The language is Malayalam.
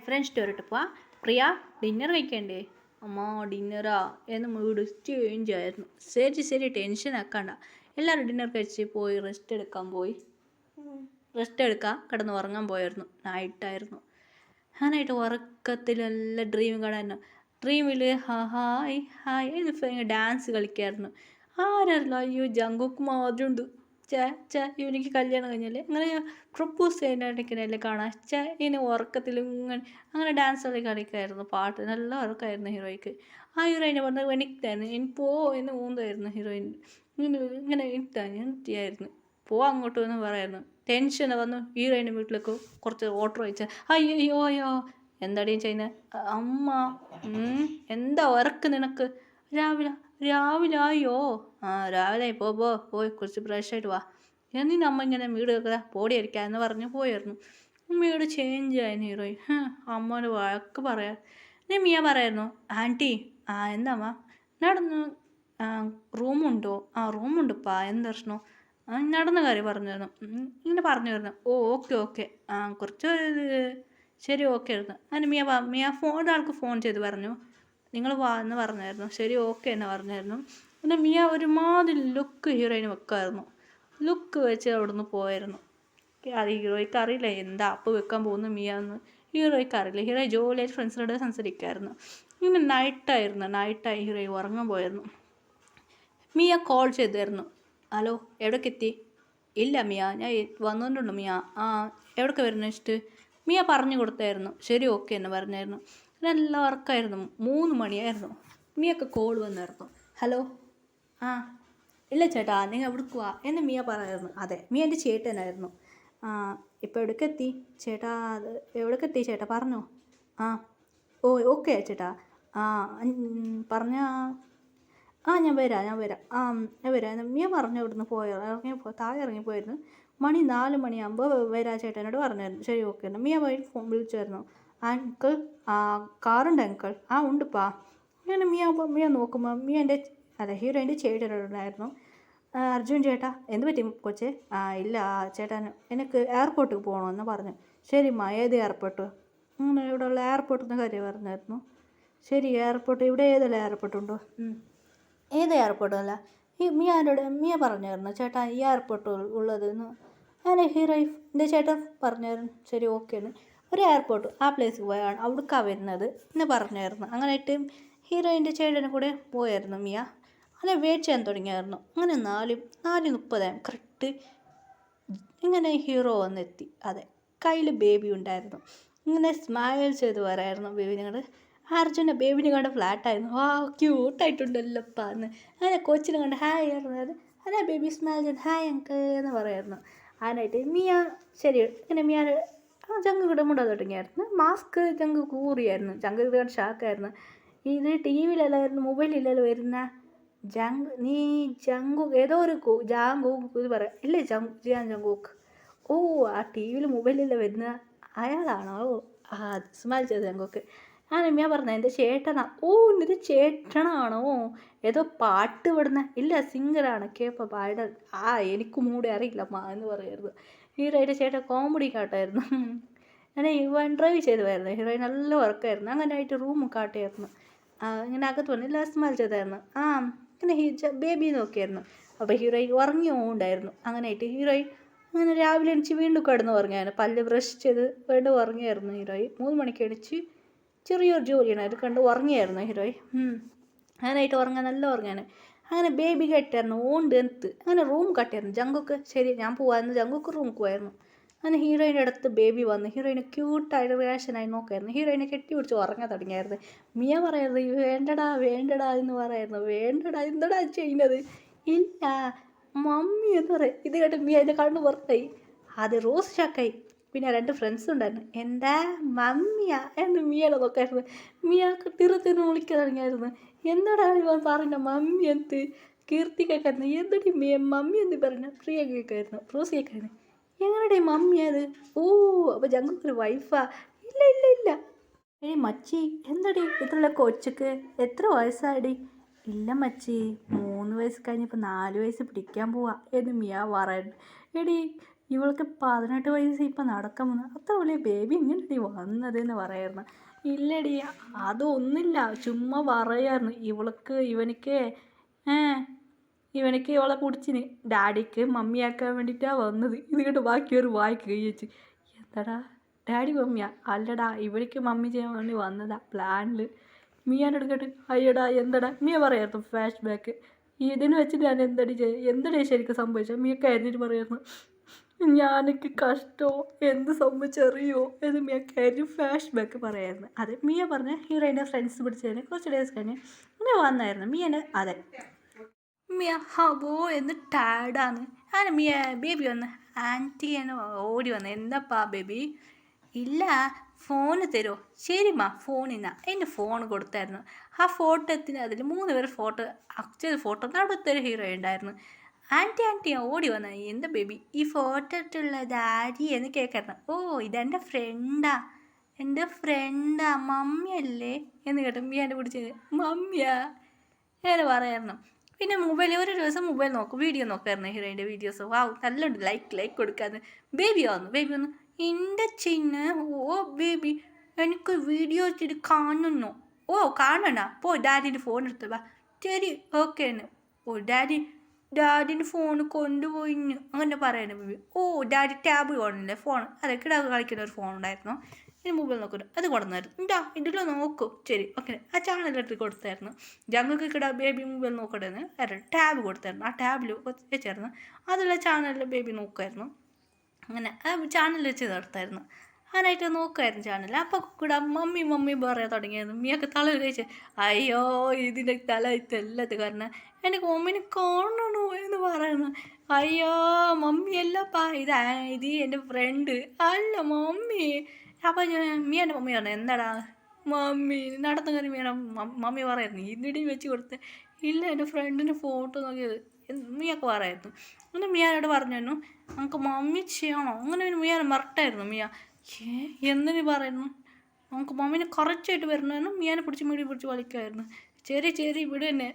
ഫ്രണ്ട്സ് സ്റ്റോറിട്ട് പോവാ. പ്രിയ ഡിന്നർ കഴിക്കണ്ടേ? അമ്മ ഡിന്നറാ എന്ന് മൂഡ് ചേഞ്ച് ആയിരുന്നു. ശരി ടെൻഷൻ ആക്കണ്ട. എല്ലാവരും ഡിന്നർ കഴിച്ച് പോയി റെസ്റ്റ് എടുക്കാൻ പോയി. റെസ്റ്റ് എടുക്കാൻ കിടന്ന് ഉറങ്ങാൻ പോയായിരുന്നു. നൈറ്റായിരുന്നു. ഞാനായിട്ട് ഉറക്കത്തിലെല്ലാം ഡ്രീം കാണാൻ. ഡ്രീമിൽ ഹായ് ഹായ് എന്ന് ഡാൻസ് കളിക്കായിരുന്നു. ആരല്ലോ അയ്യോ ജങ്കുക്ക് മാത്രമുണ്ട്. ഇവനിക്ക് കല്യാണം കഴിഞ്ഞല്ലേ അങ്ങനെ പ്രപ്പോസ് ചെയ്യാനായിട്ടിരിക്കുന്നതല്ലേ കാണാൻ. ഇനി ഉറക്കത്തിൽ അങ്ങനെ ഡാൻസ് കളിക്കായിരുന്നു. പാട്ട് നല്ല ഉറക്കമായിരുന്നു ഹീറോയ്ക്ക്. ആ ഹീറോയിനെ പറഞ്ഞത് എനിക്കായിരുന്നു. ഇനി പോ എന്ന് മൂന്നായിരുന്നു ഹീറോയിൻ. ഇങ്ങനെ എനിക്കായിരുന്നു പോ അങ്ങോട്ട് എന്ന് പറയായിരുന്നു. ടെൻഷൻ വന്നു. ഹീറോയിൻ്റെ വീട്ടിലേക്ക് കുറച്ച് ഓർഡർ അയച്ചാൽ അയ്യോ എന്താടിയും ചെയ്യുന്നത്? അമ്മ എന്താ ഉറക്ക് നിനക്ക്? രാവിലെ ആയോ? രാവിലെ പോയി കുറച്ച് ഫ്രഷായിട്ട് വാ. എന്നിട്ട് അമ്മ ഇങ്ങനെ വീട് വെക്കുക പോടിയിരിക്കുക എന്ന് പറഞ്ഞ് പോയായിരുന്നു. അമ്മയോട് ചേഞ്ച് ആയിരുന്നു ഹീറോയിൻ. അമ്മോട് വഴക്ക് പറയാം. ഞാൻ മിയ പറയായിരുന്നു. ആൻറ്റി എന്താമ്മ നടന്നു റൂമുണ്ടോ? റൂമുണ്ടിപ്പാ. എന്ത് പ്രശ്നം? നടന്ന കാര്യം പറഞ്ഞിരുന്നു. ഇങ്ങനെ പറഞ്ഞിരുന്നു. ഓക്കെ കുറച്ച് ശരി ഓക്കെ ആയിരുന്നു. അതിന് മിയ ഒരാൾക്ക് ഫോൺ ചെയ്ത് പറഞ്ഞു നിങ്ങൾ വാ എന്ന് പറഞ്ഞായിരുന്നു. ശരി ഓക്കെ എന്ന് പറഞ്ഞായിരുന്നു. പിന്നെ മിയ ഒരുമാതിരി ലുക്ക് ഹീറോയിന് വെക്കായിരുന്നു. ലുക്ക് വെച്ച് അവിടുന്ന് പോയായിരുന്നു. അത് ഹീറോയ്ക്ക് അറിയില്ല എന്താ അപ്പ് വെക്കാൻ പോകുന്നു മിയ എന്ന്. ഹീറോയ്ക്ക് അറിയില്ല. ഹീറോ ജോലിയായിട്ട് ഫ്രണ്ട്സിനോട് സംസാരിക്കുമായിരുന്നു. ഇങ്ങനെ നൈറ്റായി ഹീറോയി ഉറങ്ങാൻ പോയായിരുന്നു. മിയ കോൾ ചെയ്തായിരുന്നു. ഹലോ എവിടേക്ക് എത്തി? ഇല്ല മിയ ഞാൻ വന്നുകൊണ്ടുണ്ട് മിയ. എവിടേക്ക് വരുന്നു വെച്ചിട്ട് മിയ പറഞ്ഞു കൊടുത്തായിരുന്നു. ശരി ഓക്കെ എന്ന് പറഞ്ഞായിരുന്നു. നല്ല വർക്കായിരുന്നു. 3 മണിയായിരുന്നു. മിയൊക്കെ കോൾ വന്നായിരുന്നു. ഹലോ ഇല്ല ചേട്ടാ നിങ്ങൾ എവിടേക്ക് വാ എന്ന് മിയ പറയായിരുന്നു. അതെ മിയ എൻ്റെ ചേട്ടനായിരുന്നു. ഇപ്പോൾ എവിടേക്കെത്തി ചേട്ടാ? എവിടേക്കെത്തി ചേട്ടാ പറഞ്ഞോ? ഓക്കെ ചേട്ടാ. പറഞ്ഞ ഞാൻ വരാം ഞാൻ വരാം. മിയ പറഞ്ഞു ഇവിടുന്ന് താഴെ ഇറങ്ങിപ്പോയിരുന്നു. 4 മണിയാകുമ്പോൾ വരാം ചേട്ടനോട് പറഞ്ഞായിരുന്നു. ശരി ഓക്കെ ഉണ്ട്. മിയ പോയി ഫോൺ വിളിച്ചായിരുന്നു. അങ്കിൾ കാറുണ്ട് അങ്കിൾ? ഉണ്ടിപ്പാ. അങ്ങനെ മിയ നോക്കുമ്പോൾ ഹീറോയിൻ്റെ ചേട്ടനോടുണ്ടായിരുന്നു. അർജുൻ ചേട്ടാ എന്ത് പറ്റി കൊച്ചേ? ഇല്ല ചേട്ടാ എനിക്ക് എയർപോർട്ടിൽ പോകണമെന്ന് പറഞ്ഞു. ശരി ഏത് എയർപോർട്ട്? അങ്ങനെ ഇവിടെയുള്ള എയർപോർട്ടിൽ നിന്ന് കാര്യം പറഞ്ഞായിരുന്നു. ശരി എയർപോർട്ട് ഇവിടെ ഏതെല്ലാം എയർപോർട്ടുണ്ടോ? ഏത് എയർപോർട്ടല്ല മിയ പറഞ്ഞായിരുന്നു. ചേട്ടാ ഈ എയർപോർട്ട് ഉള്ളതെന്ന് അങ്ങനെ ഹീറോയിൻ്റെ ചേട്ടൻ പറഞ്ഞായിരുന്നു. ശരി ഓക്കെ എന്ന് ഒരു എയർപോർട്ട് ആ പ്ലേസിൽ പോയാണ് അവിടേക്കാണ് വരുന്നത് എന്ന് പറഞ്ഞായിരുന്നു. അങ്ങനെയായിട്ട് ഹീറോയിൻ്റെ ചേട്ടനും കൂടെ പോയായിരുന്നു മിയ. അങ്ങനെ വെയിറ്റ് ചെയ്യാൻ തുടങ്ങിയായിരുന്നു. അങ്ങനെ 4:30 കറക്റ്റ് ഇങ്ങനെ ഹീറോ വന്നെത്തി. അതെ കയ്യിൽ ബേബി ഉണ്ടായിരുന്നു. ഇങ്ങനെ സ്മൈൽ ചെയ്ത് പറയായിരുന്നു ബേബി. നിങ്ങൾ അർജുൻ്റെ ബേബിനെ കണ്ട് ഫ്ലാറ്റായിരുന്നു. ക്യൂട്ടായിട്ടുണ്ടല്ലോപ്പാ എന്ന്. അങ്ങനെ കൊച്ചിനെ കണ്ട് ഹായ് പറഞ്ഞത്. അതെ ബേബി സ്മൈൽ ചെയ്ത് ഹായ് അങ്കിൾ എന്ന് പറയായിരുന്നു. അതിനായിട്ട് മിയ ശരി ഇങ്ങനെ മിയ ചങ്ക് കിടമുണ്ടാൻ തുടങ്ങിയായിരുന്നു. മാസ്ക് ചങ്ക് കൂറിയായിരുന്നു. ചങ്ക് കിടാൻ ഷാക്കായിരുന്നു. ഇത് ടി വിയിലല്ലായിരുന്നു മൊബൈലില്ലല്ലോ വരുന്ന ജങ്കു ഏതോ ഒരു ജാങ്കോക്ക് ഇത് പറയാം ഇല്ലേ ജങ്കോക്ക്. ആ ടി വിയിൽ മൊബൈലില്ല വരുന്ന അയാളാണോ? സ്മൈൽ ചെയ്ത ജങ്കോക്ക്. മിയ പറഞ്ഞ എൻ്റെ ചേട്ടനാ. നിന്റെ ചേട്ടനാണോ? ഏതോ പാട്ട് വിടുന്ന ഇല്ല സിംഗറാണ് കേപ്പ പാട. എനിക്ക് മൂടെ അറിയില്ല എന്ന് പറയരുത്. ഹീറോയിൻ്റെ ചേട്ടൻ കോമഡി കാട്ടായിരുന്നു. അങ്ങനെ ഇവൻ ഡ്രൈവ് ചെയ്ത് വരുന്നത്. ഹീറോയിൻ നല്ല വർക്കായിരുന്നു. അങ്ങനെ ആയിട്ട് റൂം കാട്ടിയായിരുന്നു. ഇങ്ങനെ അകത്ത് വന്ന് എല്ലാം സ്മൈൽ ചെയ്തായിരുന്നു. ഇങ്ങനെ ബേബി നോക്കിയായിരുന്നു. അപ്പോൾ ഹീറോയിൻ ഉറങ്ങിയോണ്ടായിരുന്നു. അങ്ങനെ ആയിട്ട് ഹീറോയിൻ അങ്ങനെ രാവിലെ എണിച്ച് വീണ്ടും കിടന്ന് ഉറങ്ങിയായിരുന്നു. പല്ല് ബ്രഷ് ചെയ്ത് വീണ്ടും ഉറങ്ങിയായിരുന്നു ഹീറോയിൻ. 3 മണിക്ക് എണിച്ച് ചെറിയൊരു ജോലിയാണ് അത് കണ്ട് ഉറങ്ങിയായിരുന്നു ഹീറോയിൻ. അങ്ങനെയായിട്ട് നല്ല ഉറങ്ങാൻ. അങ്ങനെ ബേബി കെട്ടായിരുന്നു. അങ്ങനെ റൂം കട്ടിയായിരുന്നു. ജങ്കുക്ക് ശരി ഞാൻ പോവായിരുന്നു. ജങ്കുക്ക് റൂമിൽ പോയായിരുന്നു. അങ്ങനെ ഹീറോയിൻ്റെ അടുത്ത് ബേബി വന്ന് ഹീറോയിനെ ക്യൂട്ടായിട്ട് റിയാക്ഷനായി നോക്കായിരുന്നു. ഹീറോയിനെ കെട്ടി പിടിച്ച് ഉറങ്ങാൻ തുടങ്ങിയായിരുന്നു. മിയ പറയുന്നത് വേണ്ടടാ എന്ന് പറയായിരുന്നു. വേണ്ടടാ എന്തടാ ചെയ്യുന്നത്? ഇല്ല മമ്മി എന്ന് പറയും. ഇത് കേട്ട് മിയ എൻ്റെ കണ്ണ് പുറത്തായി. അത് റോസ് ഷാക്കായി. പിന്നെ 2 ഫ്രണ്ട്സ് ഉണ്ടായിരുന്നു. എന്താ മമ്മിയാ എന്ന് മിയയുടെ നോക്കായിരുന്നു. മിയക്ക് തിരുന്ന് വിളിക്കാൻ തുടങ്ങിയായിരുന്നു. എന്താടാ ഇവൻ പറഞ്ഞ മമ്മി എന്ത്? കീർത്തി കേൾക്കായിരുന്നു. എന്തടി മമ്മി എന്ത് പറഞ്ഞു? പ്രിയ കേൾക്കായിരുന്നു. റോസ് കേൾക്കായിരുന്നു. എങ്ങനെടേ മമ്മി അത്? അപ്പോൾ ഞങ്ങൾക്കൊരു വൈഫാ? ഇല്ല മച്ചി എന്തടി ഇതുള്ള കൊച്ചക്ക് എത്ര വയസ്സായടി? ഇല്ല മച്ചി 3 വയസ്സ് കഴിഞ്ഞപ്പോൾ 4 വയസ്സ് പിടിക്കാൻ പോവാ എന്ന് മിയ പറയുന്നു. എടി ഇവൾക്ക് 18 വയസ്സ് ഇപ്പം നടക്കാൻ വന്നു, അത്ര വലിയ ബേബി ഇങ്ങനെ വന്നതെന്ന് പറയായിരുന്നു. ഇല്ലടി, അതൊന്നുമില്ല, ചുമ്മാ പറയായിരുന്നു. ഇവനിക്ക് ഇവളെ പിടിച്ചിന് ഡാഡിക്ക് മമ്മിയാക്കാൻ വേണ്ടിയിട്ടാണ് വന്നത്. ഇത് കേട്ട് ബാക്കിയൊരു വായിക്ക് കൈ വെച്ച്, എന്താടാ ഡാഡി മമ്മിയാ? അല്ലടാ, ഇവർക്ക് മമ്മി ചെയ്യാൻ വേണ്ടി വന്നതാ പ്ലാനിൽ. മിയാനെടുക്കട്ടെ, അയ്യടാ എന്താടാ മിയ പറയായിരുന്നു ഫ്ലാഷ് ബാക്ക്. ഇതിന് വെച്ചിട്ട് ഞാൻ എന്തടി ശരിക്കും സംഭവിച്ചത്? മിയ കരുതിയിട്ട് പറയായിരുന്നു, ഞാനൊക്കെ കഷ്ടമോ എന്ത് സംഭവിച്ചറിയോ എന്ന് മിയ കരുതി ഫ്ലാഷ് ബാക്ക് പറയായിരുന്നു. അതെ, മിയ പറഞ്ഞ ഹീറോയിൻ്റെ ഫ്രണ്ട്സ് പിടിച്ചതിന് കുറച്ച് ഡേയ്സ് കഴിഞ്ഞ് മിയ വന്നായിരുന്നു. മിയനെ അതെ മിയ ഹബോ എന്ന് ടാഡാന്ന് ആണ് മിയ. ബേബി വന്ന് ആൻറ്റി എന്ന് ഓടി വന്ന്, എന്താപ്പാ ബേബി? ഇല്ല, ഫോണ് തരുമോ? ശരിമ്മാ ഫോണിന്നാ. എൻ്റെ ഫോൺ കൊടുത്തായിരുന്നു. ആ ഫോട്ടോത്തിന് അതിൽ 3 പേര് ഫോട്ടോ അച്ഛൻ ഫോട്ടോ നടുത്തൊരു ഹീറോ ഉണ്ടായിരുന്നു. ആൻറ്റി ഓടി വന്ന, എന്താ ബേബി ഈ ഫോട്ടോ ഇട്ടുള്ള ഡാഡി എന്ന് കേൾക്കായിരുന്നു. ഓ ഇതെൻ്റെ ഫ്രണ്ടാ, എൻ്റെ ഫ്രണ്ടാ, മമ്മിയല്ലേ എന്ന് കേട്ടു. മിയാൻ്റെ പിടിച്ചത് മമ്മിയാ എന്ന് പറയായിരുന്നു. പിന്നെ ഒരു ദിവസം മൊബൈൽ നോക്കും, വീഡിയോ നോക്കായിരുന്നു ഹീറോയിൻ്റെ വീഡിയോസ്. വാവ് നല്ലുണ്ട്, ലൈക്ക് കൊടുക്കാന്ന്. ബേബി വന്നു എൻ്റെ ചിന്ന. ഓ ബേബി എനിക്ക് വീഡിയോ വെച്ചിട്ട് കാണുന്നു. ഓ കാണണ, പോ ഡാഡിൻ്റെ ഫോൺ എടുത്ത് വാ. ശരി ഓക്കെ എന്ന്. ഓ ഡാഡിൻ്റെ ഫോൺ കൊണ്ടുപോയിന്ന് അങ്ങനെ പറയണേ ബേബി. ഓ ഡാഡി ടാബ് കാണുന്നില്ലേ, ഫോൺ അതെ കിടാവ് കളിക്കുന്ന ഒരു ഫോൺ ഉണ്ടായിരുന്നു. ഇനി മൊബൈൽ നോക്കുന്നു, അത് കൊടുത്തായിരുന്നു. എന്താ ഇതിലോ നോക്കൂ, ശരി ഓക്കെ. ആ ചാനലെടുത്ത് കൊടുത്തായിരുന്നു. ജങ്ങൾക്ക് കിടാ ബേബി മൊബൈൽ നോക്കണ്ടെന്ന് ടാബ് കൊടുത്തായിരുന്നു. ആ ടാബിൽ വെച്ചായിരുന്നു, അതിലുള്ള ചാനലിൽ ബേബി നോക്കുമായിരുന്നു. അങ്ങനെ ആ ചാനൽ വെച്ച് നടത്തായിരുന്നു. അങ്ങനായിട്ട് നോക്കുമായിരുന്നു ചാനൽ. അപ്പോൾ കൂടെ മമ്മി പറയാൻ തുടങ്ങിയായിരുന്നു. മിയൊക്കെ തല കഴിച്ച്, അയ്യോ ഇതിൻ്റെ തല ഇതെല്ലാത്ത കാരണം എനിക്ക് മമ്മീനെ കാണണോ എന്ന് പറയുന്നു. അയ്യോ മമ്മിയല്ലപ്പാ, ഇത് എൻ്റെ ഫ്രണ്ട് അല്ല മമ്മി. അപ്പോൾ മിയൻ്റെ മമ്മി പറഞ്ഞു, എന്താടാ മമ്മി നടന്ന കാര്യം മമ്മി പറയായിരുന്നു. ഇതിടി വെച്ച് കൊടുത്ത്, ഇല്ല എൻ്റെ ഫ്രണ്ടിൻ്റെ ഫോട്ടോ നോക്കിയത് മിയൊക്കെ പറയായിരുന്നു. അങ്ങനെ മിയാനോട് പറഞ്ഞു, നമുക്ക് മമ്മി ചെയ്യണോ അങ്ങനെ മിയാൻ മറട്ടായിരുന്നു. മിയ എന്തിനു പറയുന്നു, നമുക്ക് മമ്മീനെ കുറച്ചായിട്ട് വരണമെന്ന് മിയാനെ പിടിച്ച് പിടിച്ച് വലിക്കുമായിരുന്നു. ശരി ഇവിടെ തന്നെ